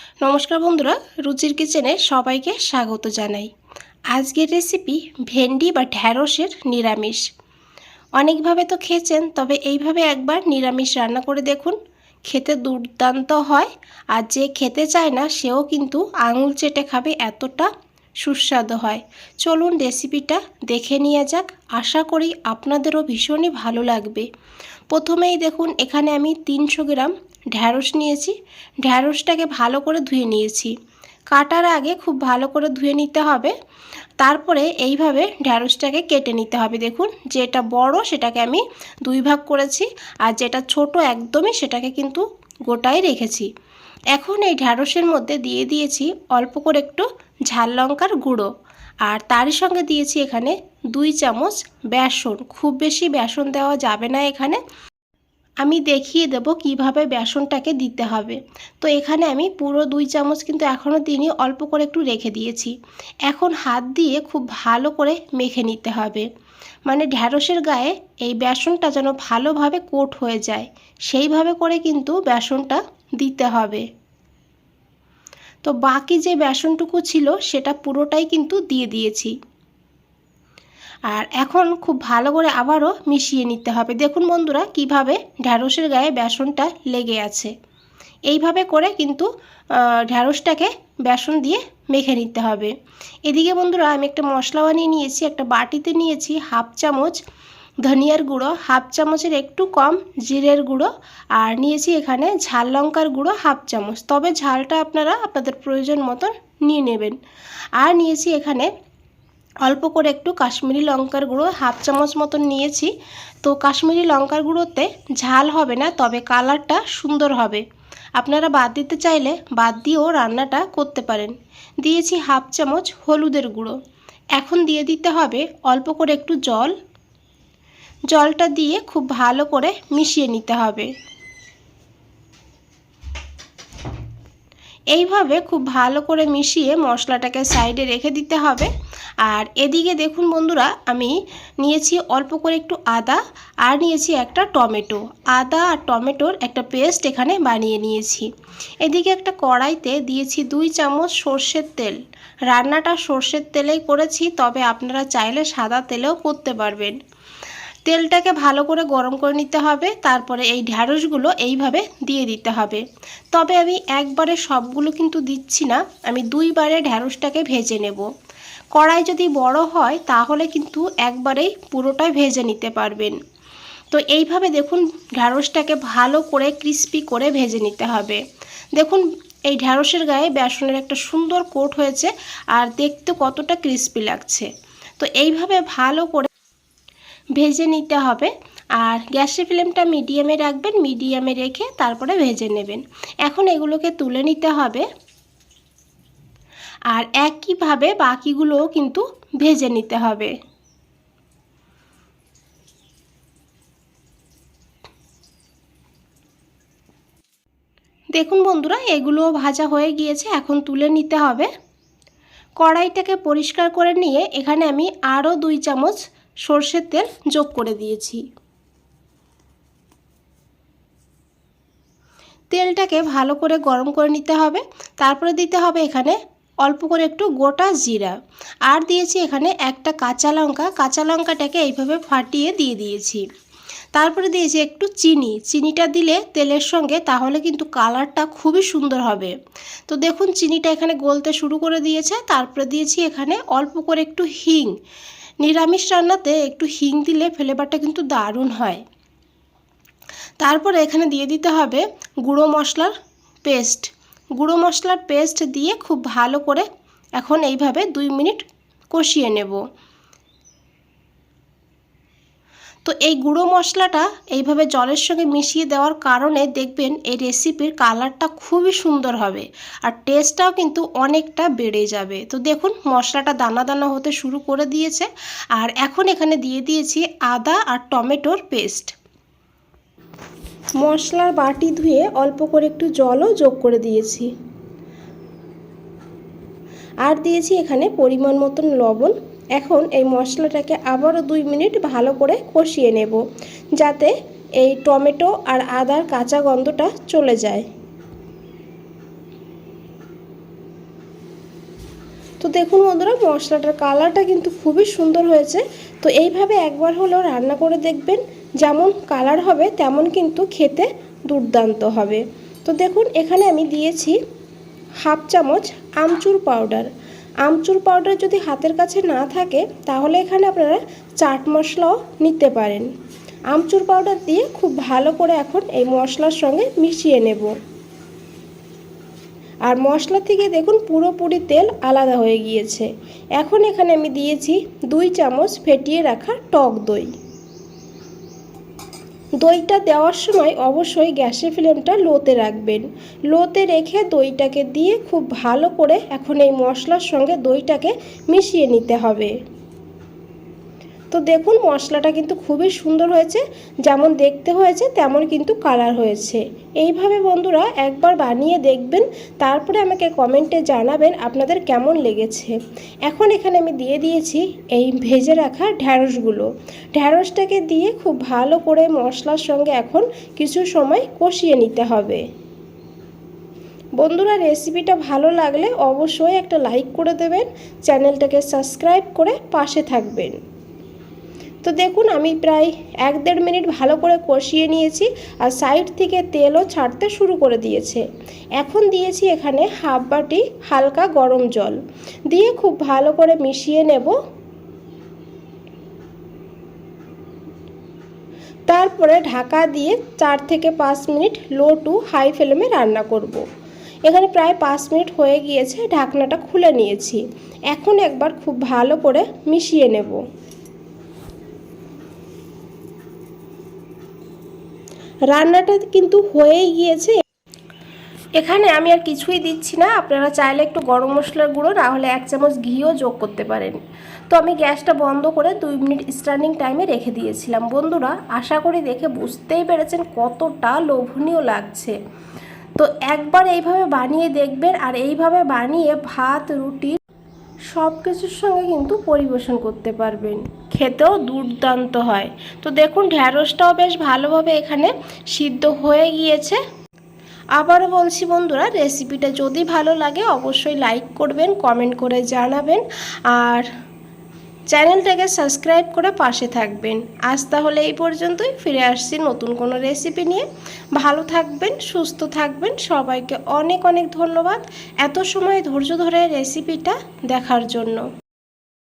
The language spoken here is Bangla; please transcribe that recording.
নমস্কার বন্ধুরা, রুচির কিচেনে সবাইকে স্বাগত জানাই। আজকের রেসিপি ভেন্ডি বা ঢ্যাঁড়সের নিরামিষ। অনেকভাবে তো খেয়েছেন, তবে এইভাবে একবার নিরামিষ রান্না করে দেখুন, খেতে দুর্দান্ত হয়। আর যে খেতে চায় না সেও কিন্তু আঙুল চেটে খাবে, এতটা সুস্বাদু হয়। চলুন রেসিপিটা দেখে নিয়ে যাক। আশা করি আপনাদেরও ভীষণই ভালো লাগবে। প্রথমেই দেখুন, এখানে আমি 300 গ্রাম ঢ্যাঁড়স নিয়েছি। ঢ্যাঁড়সটাকে ভালো করে ধুয়ে নিয়েছি। কাটার আগে খুব ভালো করে ধুয়ে নিতে হবে। তারপরে এইভাবে ঢ্যাঁড়সটাকে কেটে নিতে হবে। দেখুন, যেটা বড় সেটাকে আমি 2 ভাগ করেছি, আর যেটা ছোট একদমই সেটাকে কিন্তু গোটাই রেখেছি। এখন এই ঢ্যাঁড়সের মধ্যে দিয়ে দিয়েছি অল্প করে একটু ঝাল লঙ্কার গুঁড়ো, আর তারই সঙ্গে দিয়েছি এখানে 2 চামচ বেসন। খুব বেশি বেসন দেওয়া যাবে না এখানে, আমি দেখিয়ে দেব কিভাবে বেসনটাকে দিতে হবে। তো এখানে আমি পুরো 2 চামচ কিন্তু এখনও দিইনি, অল্প করে একটু রেখে দিয়েছি। এখন হাত দিয়ে খুব ভালো করে মেখে নিতে হবে, মানে ঢ্যাঁড়সের গায়ে এই বেসনটা যেন ভালোভাবে কোট হয়ে যায়, সেইভাবে করে কিন্তু বেসনটা দিতে হবে। তো বাকি যে বেসনটুকু ছিল সেটা পুরোটাই কিন্তু দিয়ে দিয়েছি। আর এখন খুব ভালো করে আবারও মিশিয়ে নিতে হবে। দেখুন বন্ধুরা, কিভাবে ঢ্যাঁড়সের গায়ে বেসনটা লেগে আছে। এইভাবে করে কিন্তু ঢ্যাঁড়সটাকে বেসন দিয়ে মেখে নিতে হবে। এদিকে বন্ধুরা, আমি একটা মশলা বানিয়ে নিয়েছি। একটা বাটিতে নিয়েছি হাফ চামচ ধনিয়ার গুঁড়ো, হাফ চামচের একটু কম জিরের গুঁড়ো, আর নিয়েছি এখানে ঝাল লঙ্কার গুঁড়ো হাফ চামচ, তবে ঝালটা আপনারা আপনাদের প্রয়োজন মতন নিয়ে নেবেন। আর নিয়েছি এখানে অল্প করে একটু কাশ্মীরি লঙ্কার গুঁড়ো, হাফ চামচ মতন নিয়েছি। তো কাশ্মীরি লঙ্কার গুঁড়োতে ঝাল হবে না, তবে কালারটা সুন্দর হবে। আপনারা বাদ দিতে চাইলে বাদ দিয়েও রান্নাটা করতে পারেন। দিয়েছি হাফ চামচ হলুদের গুঁড়ো। এখন দিয়ে দিতে হবে অল্প করে একটু জল। জলটা দিয়ে খুব ভালো করে মিশিয়ে নিতে হবে। এইভাবে খুব ভালো করে মিশিয়ে মশলাটাকে সাইডে রেখে দিতে হবে। আর এদিকে দেখুন বন্ধুরা, আমি নিয়েছি অল্প করে একটু আদা, আর নিয়েছি একটা টমেটো। আদা আর টমেটোর একটা পেস্ট এখানে বানিয়ে নিয়েছি। এদিকে একটা কড়াইতে দিয়েছি 2 চামচ সর্ষের তেল। রান্নাটা সর্ষের তেলেই করেছি, তবে আপনারা চাইলে সাদা তেলেও করতে পারবেন। তেলটাকে ভালো করে গরম করে নিতে হবে। তারপরে এই ঢ্যাঁড়সগুলো এইভাবে দিয়ে দিতে হবে। তবে আমি একবারে সবগুলো কিন্তু দিচ্ছি না, আমি 2 বারে ঢ্যাঁড়সটাকে ভেজে নেব। কড়াই যদি বড় হয় তাহলে কিন্তু একবারেই পুরোটাই ভেজে নিতে পারবেন। তো এইভাবে দেখুন, ঢ্যাঁড়সটাকে ভালো করে ক্রিস্পি করে ভেজে নিতে হবে। দেখুন, এই ঢ্যাঁড়সের গায়ে বেসনের একটা সুন্দর কোট হয়েছে, আর দেখতে কতটা ক্রিস্পি লাগছে। তো এইভাবে ভালো করে ভেজে নিতে হবে। আর গ্যাসের ফ্লেমটা মিডিয়ামে রাখবেন, মিডিয়ামে রেখে তারপরে ভেজে নেবেন। এখন এগুলোকে তুলে নিতে হবে, আর একইভাবে বাকিগুলোও কিন্তু ভেজে নিতে হবে। দেখুন বন্ধুরা, এগুলোও ভাজা হয়ে গিয়েছে, এখন তুলে নিতে হবে। কড়াইটাকে পরিষ্কার করে নিয়ে এখানে আমি আরও 2 চামচ সর্ষের তেল যোগ করে দিয়েছি। তেলটাকে ভালো করে গরম করে নিতে হবে। তারপরে দিতে হবে এখানে অল্প করে একটু গোটা জিরা, আর দিয়েছি এখানে একটা কাঁচা লঙ্কা। কাঁচা লঙ্কাটাকে এইভাবে ফাটিয়ে দিয়ে দিয়েছি। তারপরে দিয়েছি একটু চিনি। চিনিটা দিলে তেলের সঙ্গে তাহলে কিন্তু কালারটা খুবই সুন্দর হবে। তো দেখুন, চিনিটা এখানে গলতে শুরু করে দিয়েছে। তারপরে দিয়েছি এখানে অল্প করে একটু হিং। নিরামিষ রান্নাতে একটু হিং দিলে ফ্লেভারটা কিন্তু দারুণ হয়। তারপরে এখানে দিয়ে দিতে হবে গুঁড়ো মশলার পেস্ট। গুঁড়ো মশলার পেস্ট দিয়ে খুব ভালো করে এখন এইভাবে 2 মিনিট কষিয়ে নেব। তো এই গুঁড়ো মশলাটা এইভাবে জলের সঙ্গে মিশিয়ে দেওয়ার কারণে দেখবেন এই রেসিপির কালারটা খুবই সুন্দর হবে, আর টেস্টটাও কিন্তু অনেকটা বেড়ে যাবে। তো দেখুন, মশলাটা দানা দানা হতে শুরু করে দিয়েছে। আর এখন এখানে দিয়ে দিয়েছি আদা আর টমেটোর পেস্ট। মশলার বাটি ধুয়ে অল্প করে একটু জলও যোগ করে দিয়েছি, আর দিয়েছি এখানে পরিমাণ মতন লবণ। এখন এই মশলাটাকে আবারও 2 মিনিট ভালো করে কষিয়ে নেব, যাতে এই টমেটো আর আদার কাঁচা গন্ধটা চলে যায়। তো দেখুন বন্ধুরা, মশলাটার কালারটা কিন্তু খুবই সুন্দর হয়েছে। তো এইভাবে একবার হলেও রান্না করে দেখবেন, যেমন কালার হবে তেমন কিন্তু খেতে দুর্দান্ত হবে। তো দেখুন এখানে আমি দিয়েছি হাফ চামচ আমচুর পাউডার। আমচুর পাউডার যদি হাতের কাছে না থাকে তাহলে এখানে আপনারা চাট মশলাও নিতে পারেন। আমচুর পাউডার দিয়ে খুব ভালো করে এখন এই মশলার সঙ্গে মিশিয়ে নেব। আর মশলা থেকে দেখুন পুরোপুরি তেল আলাদা হয়ে গিয়েছে। এখন এখানে আমি দিয়েছি 2 চামচ ফেটিয়ে রাখা টক দই। দইটা দেওয়ার সময় অবশ্যই গ্যাসের ফ্লেমটা লোতে রাখবেন। লোতে রেখে দইটাকে দিয়ে খুব ভালো করে এখন এই মশলার সঙ্গে দইটাকে মিশিয়ে নিতে হবে। তো দেখুন মশলাটা কিন্তু খুবই সুন্দর হয়েছে, যেমন দেখতে হয়েছে তেমন কিন্তু কালার হয়েছে। এইভাবে বন্ধুরা একবার বানিয়ে দেখবেন, তারপরে আমাকে কমেন্টে জানাবেন আপনাদের কেমন লেগেছে। এখন এখানে আমি দিয়ে দিয়েছি এই ভেজে রাখা ঢ্যাঁড়সগুলো। ঢ্যাঁড়সটাকে দিয়ে খুব ভালো করে মশলার সঙ্গে এখন কিছু সময় কষিয়ে নিতে হবে। বন্ধুরা, রেসিপিটা ভালো লাগলে অবশ্যই একটা লাইক করে দেবেন, চ্যানেলটাকে সাবস্ক্রাইব করে পাশে থাকবেন। তো দেখুন আমি প্রায় 1-1.5 মিনিট ভালো করে কষিয়ে নিয়েছি, আর সাইড থেকে তেলও ছাড়তে শুরু করে দিয়েছে। এখন দিয়েছি এখানে হাফ বাটি হালকা গরম জল দিয়ে খুব ভালো করে মিশিয়ে নেব। তারপরে ঢাকা দিয়ে 4 থেকে 5 মিনিট লো টু হাই ফ্লেমে রান্না করব। এখানে প্রায় 5 মিনিট হয়ে গিয়েছে, ঢাকনাটা খুলে নিয়েছি। এখন একবার খুব ভালো করে মিশিয়ে নেব। রান্নাটা কিন্তু হয়েই গিয়েছে। এখানে আমি আর কিছুই দিচ্ছি না, আপনারা চাইলে একটু গরম মশলার গুঁড়ো না হলে 1 চামচ ঘিও যোগ করতে পারেন। তো আমি গ্যাসটা বন্ধ করে 2 মিনিট স্ট্যান্ডিং টাইমে রেখে দিয়েছিলাম। বন্ধুরা, আশা করি দেখে বুঝতেই পেরেছেন কতটা লোভনীয় লাগছে। তো একবার এইভাবে বানিয়ে দেখবেন, আর এইভাবে বানিয়ে ভাত রুটি সব কিছুর সঙ্গে কিন্তু পরিবেশন করতে পারবেন, খেতেও দুর্দান্ত হয়। তো দেখুন ঢ্যাঁড়সটাও বেশ ভালোভাবে এখানে সিদ্ধ হয়ে গিয়েছে। আবারও বলছি বন্ধুরা, রেসিপিটা যদি ভালো লাগে অবশ্যই লাইক করবেন, কমেন্ট করে জানাবেন, আর চ্যানেলটাকে সাবস্ক্রাইব করে পাশে থাকবেন। আজ তাহলে এই পর্যন্তই, ফিরে আসছি নতুন কোনো রেসিপি নিয়ে। ভালো থাকবেন, সুস্থ থাকবেন, সবাইকে অনেক অনেক ধন্যবাদ এত সময় ধৈর্য ধরে রেসিপিটা দেখার জন্য।